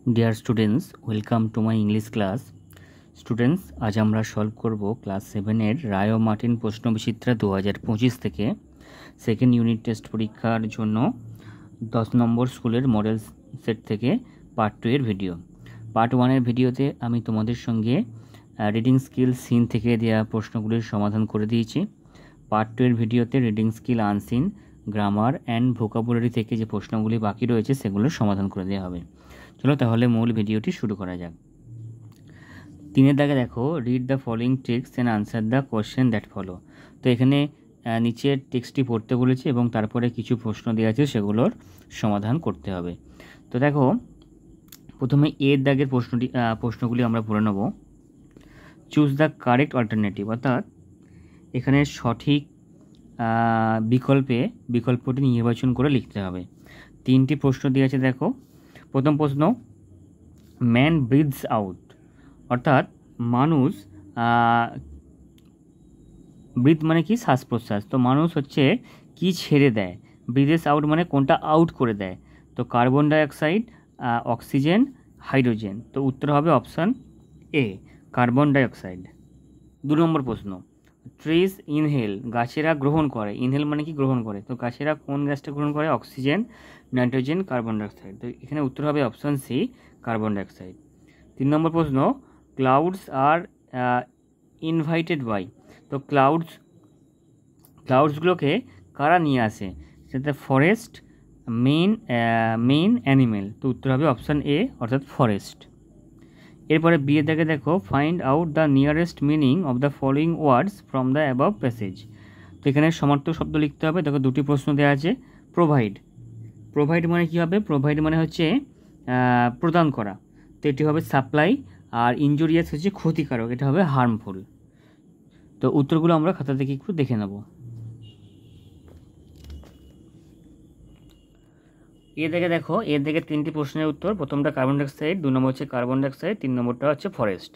Dear students, welcome to my English class. Students, আজ আমরা solve করব ক্লাস 7-এর রায় ও Martin প্রশ্নবিচিত্রা 2025 থেকে সেকেন্ড ইউনিট টেস্ট পরীক্ষার জন্য 10 নম্বর স্কুলের মডেল সেট থেকে পার্ট 2 এর ভিডিও। পার্ট 1-এর ভিডিওতে আমি তোমাদের সঙ্গে রিডিং স্কিল সিন থেকে দেওয়া প্রশ্নগুলির সমাধান করে দিয়েছি। পার্ট 2 এর ভিডিওতে reading skill unseen, grammar and vocabulary থেকে যে প্রশ্নগুলি বাকি রয়েছে সেগুলোর সমাধান করে দেওয়া হবে। চলো তাহলে মূল ভিডিওটি শুরু করা যাক। 3-এর দাগে দেখো, read the following text and answer the question that follow. তো এখানে নিচের টেক্সটটি পড়তে বলেছে এবং তারপরে কিছু প্রশ্ন দেওয়া আছে, সেগুলোর সমাধান করতে হবে। তো দেখো, প্রথমে এর দাগের প্রশ্নগুলি আমরা পড়ে নেব। চুজ দ্য কারেক্ট অল্টারনেটিভ, অর্থাৎ এখানে সঠিক বিকল্পটি নির্বাচন করে লিখতে হবে। 3টি প্রশ্ন দেওয়া আছে। দেখো, প্রথম প্রশ্ন, ম্যান ব্রিথস আউট, অর্থাৎ মানুষ, ব্রিথ মানে কি? শ্বাস প্রশ্বাস। তো মানুষ হচ্ছে কি ছেড়ে দেয়? ব্রিথেস আউট মানে কোনটা আউট করে দেয়? তো কার্বন ডাইঅক্সাইড, অক্সিজেন, হাইড্রোজেন। তো উত্তর হবে অপশান এ, কার্বন ডাইঅক্সাইড। 2 নম্বর প্রশ্ন, ট্রিজ ইনহেল, গাছেরা গ্রহণ করে। ইনহেল মানে কি? গ্রহণ করে। তো গাছেরা কোন গ্যাসটা গ্রহণ করে? Oxygen, nitrogen, carbon dioxide. তো এখানে উত্তর হবে অপশান সি, কার্বন ডাইঅক্সাইড। 3 নম্বর প্রশ্ন, ক্লাউডস আর ইনভাইটেড বাই। তো ক্লাউডসগুলোকে কারা নিয়ে আসে? সেটা ফরেস্ট, মেইন অ্যানিমেল। তো উত্তর হবে অপশান এ, অর্থাৎ ফরেস্ট। এরপরে বিয়ের দাগে দেখো, find out the nearest meaning of the following words from the above passage. তো এখানে সমার্থক শব্দ লিখতে হবে। দেখো, 2টি প্রশ্ন দেওয়া আছে। প্রোভাইড মানে কি হবে? প্রোভাইড মানে হচ্ছে প্রদান করা। তো এটি হবে সাপ্লাই, আর ইনজুরিয়াস হচ্ছে ক্ষতিকারক, এটা হবে হার্মফুল। তো উত্তরগুলো আমরা খাতা থেকে একটু দেখে নেব। এর দেখো, এর 3টি প্রশ্নের উত্তর। প্রথমটা কার্বন ডাইঅক্সাইড, 2 নম্বর হচ্ছে কার্বন ডাইঅক্সাইড, 3 নম্বরটা হচ্ছে ফরেস্ট।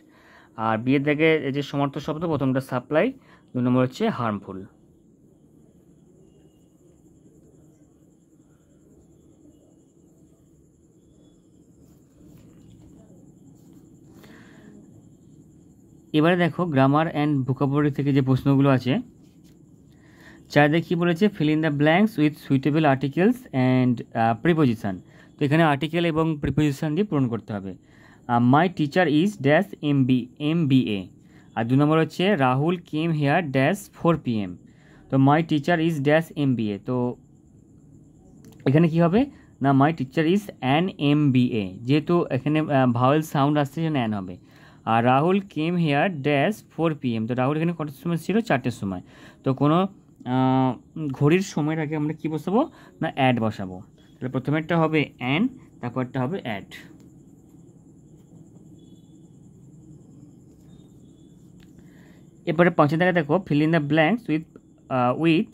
আর বিয়ের দাগে যে সমার্থক শব্দ, প্রথমটা সাপ্লাই, 2 নম্বর হচ্ছে হার্মফুল। এবারে দেখো, গ্রামার অ্যান্ড ভোকাবুলারি থেকে যে প্রশ্নগুলো আছে। চারিদিকে কী বলেছে? Fill in the blanks with suitable articles and preposition. তো এখানে আর্টিকেল এবং প্রিপোজিশন দিয়ে পূরণ করতে হবে। My teacher is dash MBA। আর 2 নম্বর হচ্ছে Rahul came here dash 4 PM। তো my teacher is dash MBA। তো এখানে কি হবে না, my teacher is an MBA, যেহেতু এখানে ভাওয়েল সাউন্ড আসছে, সেখানে অ্যান হবে। আর Rahul came here dash 4 PM। তো রাহুল এখানে কটার সময় ছিল? 4টের সময়। তো কোনো ঘড়ির সময়ের আগে আমরা কি বসাবো না, অ্যাড বসাবো। তাহলে প্রথমেরটা হবে অ্যান, তারপরটা হবে অ্যাড। এরপরে 5 টাকা দেখো, fill in the blanks with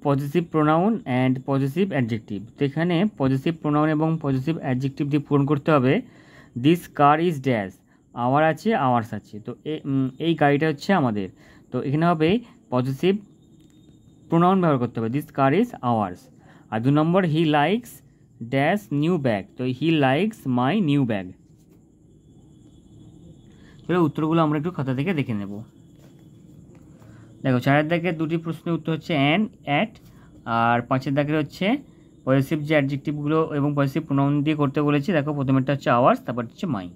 positive pronoun and positive adjective. তো এখানে পজিটিভ প্রোনাউন এবং পজিটিভ অ্যাডজেক্টিভ দিয়ে পূরণ করতে হবে। This car is dash, hour আছে, আওয়ার্স আছে। তো এই গাড়িটা হচ্ছে আমাদের। তো এখানে হবে পজিটিভ প্রোনাউন ব্যবহার করতে হবে, দিস কার ইজ আওয়ার্স। আর 2 number, he likes dash new bag. তো he likes my new bag. এবার উত্তরগুলো আমরা একটু খাতা থেকে দেখে নেব। দেখো, 4-এর দাগের 2টি প্রশ্নের উত্তর হচ্ছে অ্যান, অ্যাট। আর 5-এর দাগের হচ্ছে পজিটিভ যে অ্যাডজেক্টিভগুলো এবং পজিটিভ প্রোনাউন দিয়ে করতে বলেছি। দেখো, প্রথমেরটা হচ্ছে আওয়ার্স, তারপর হচ্ছে মাই।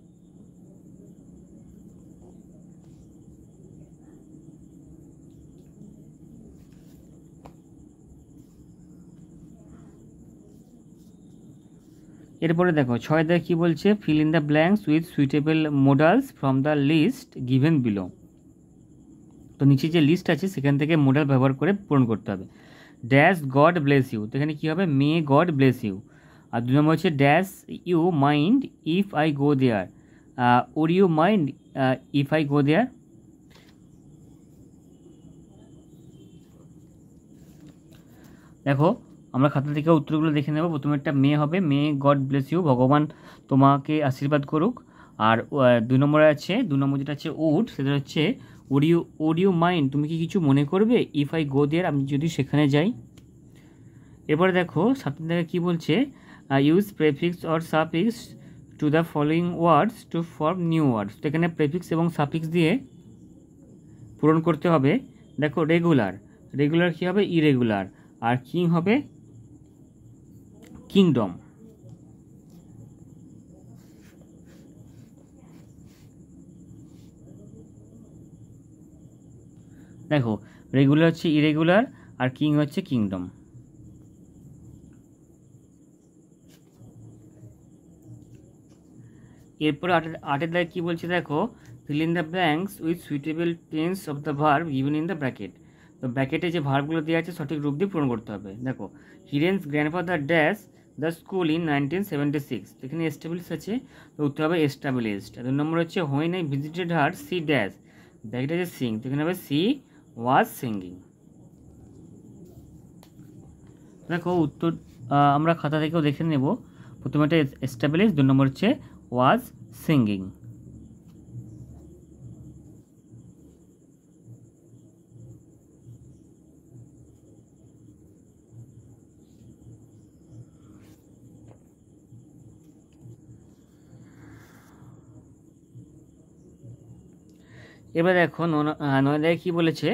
এরপরে দেখো, 6-এর দাগে কী বলছে? Fill in the blanks with suitable modals from the list given below. তো নিচে যে লিস্ট আছে সেখান থেকে মোডাল ব্যবহার করে পূরণ করতে হবে। Dash God bless you. তো এখানে কী হবে? May God bless you. আর 2 নম্বর হচ্ছে dash you mind if I go there. Or you mind if I go there. দেখো, আমরা খাতা থেকে উত্তরগুলো দেখে নেব। প্রথমেরটা মে হবে, মে গড ব্লেস ইউ, ভগবান তোমাকে আশীর্বাদ করুক। আর 2 নম্বরে আছে, 2 নম্বর যেটা আছে উড, সেটা হচ্ছে ওড ইউ মাইন্ড, তুমি কি কিছু মনে করবে? ইফ আই গো দেয়ার, আমি যদি সেখানে যাই। এরপরে দেখো, 7 থেকে কী বলছে? Use prefix or suffix to the following words to form new words. তো এখানে প্রেফিক্স এবং সাফিক্স দিয়ে পূরণ করতে হবে। দেখো রেগুলার, রেগুলার কী হবে ইরেগুলার, আর কিং হবে কিংডম। দেখো রেগুলার হচ্ছে ইরেগুলার আর কিং হচ্ছে কিংডম। এরপরে আটের দাগে কী বলছে দেখো, fill in the blanks with suitable tense of the verb given in the bracket। তো ব্র্যাকেটে যে ভার্বগুলো দেওয়া আছে সঠিক রূপ দিয়ে পূরণ করতে হবে। দেখো Hiren's grandfather dash the school in 1976। এখানে এস্টাবলিশ আছে, তো উত্তর হবে এস্টাবলিশড। 2 নম্বর হচ্ছে when I visited her she dash, ব্র্যাকেটে আছে সিং, তো এখানে হবে সি ওয়াজ সিঙ্গিং। দেখো উত্তর আমরা খাতা থেকেও দেখে নেব। প্রথমে একটা এস্টাবলিশ, 2 নম্বর হচ্ছে ওয়াজ সিঙ্গিং। এবার দেখো 9 দাগে কী বলেছে,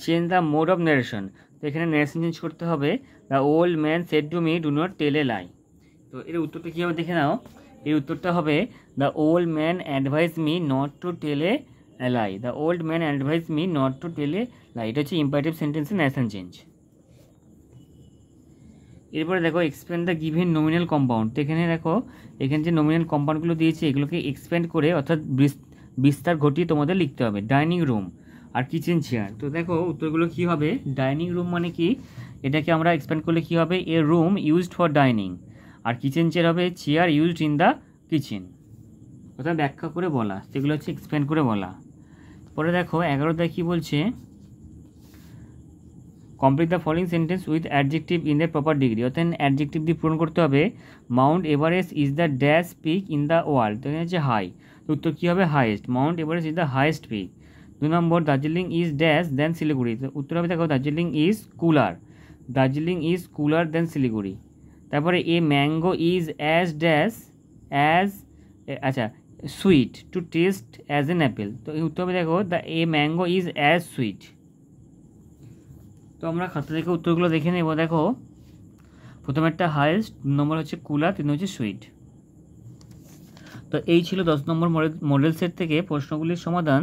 change the mode of narration. তো এখানে ন্যারেশন চেঞ্জ করতে হবে, the old man said to me do not tell a lie. তো এর উত্তরটা কী হবে দেখে নাও। এর উত্তরটা হবে the old man advise me not to tell a lie. The old man advise me not to tell a lie, এটা হচ্ছে ইম্পারেটিভ সেন্টেন্সের ন্যারেশন চেঞ্জ। এরপরে দেখো expand the given nominal compound. তো এখানে দেখো এখানে যে নমিনাল কম্পাউন্ডগুলো দিয়েছে এগুলোকে এক্সপ্যান্ড করে অর্থাৎ বিস্তার ঘটিয়ে তোমাদের লিখতে হবে। ডাইনিং রুম আর কিচেন চেয়ার। তো দেখো উত্তরগুলো কী হবে, ডাইনিং রুম মানে কি, এটাকে আমরা এক্সপ্যান্ড করলে কী হবে, a room used for dining, আর কিচেন চেয়ার হবে chair used in the kitchen. অর্থাৎ ব্যাখ্যা করে বলা, সেগুলো হচ্ছে এক্সপ্যান্ড করে বলা। পরে দেখো 11টায় কী বলছে, complete the following sentence with adjective in the proper degree. অর্থাৎ অ্যাডজেক্টিভ দিয়ে পূরণ করতে হবে। Mount Everest is the dash peak in the world, তো এখানে হচ্ছে হাই, তো উত্তর কী হবে highest. Mount Everest is the highest peak. 2 number Darjeeling is dash than Siliguri, তো উত্তর হবে দেখো Darjeeling is cooler, Darjeeling is cooler than Siliguri. তারপরে a mango is as dash as, আচ্ছা sweet to taste as an apple, তো এই উত্তর হবে দেখো the a mango is as sweet. তো আমরা খাতা থেকে উত্তরগুলো দেখে নেব। দেখো প্রথমে একটা হাইয়েস্ট, 2 নম্বর হচ্ছে কুলার, 3 হচ্ছে সুইট। তো এই ছিল 10 নম্বর মডেল সেট থেকে প্রশ্নগুলির সমাধান।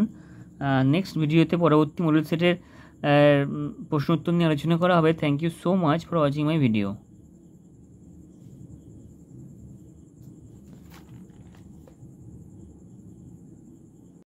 নেক্সট ভিডিওতে পরবর্তী মডেল সেটের প্রশ্ন উত্তর নিয়ে আলোচনা করা হবে। Thank you so much for watching my video.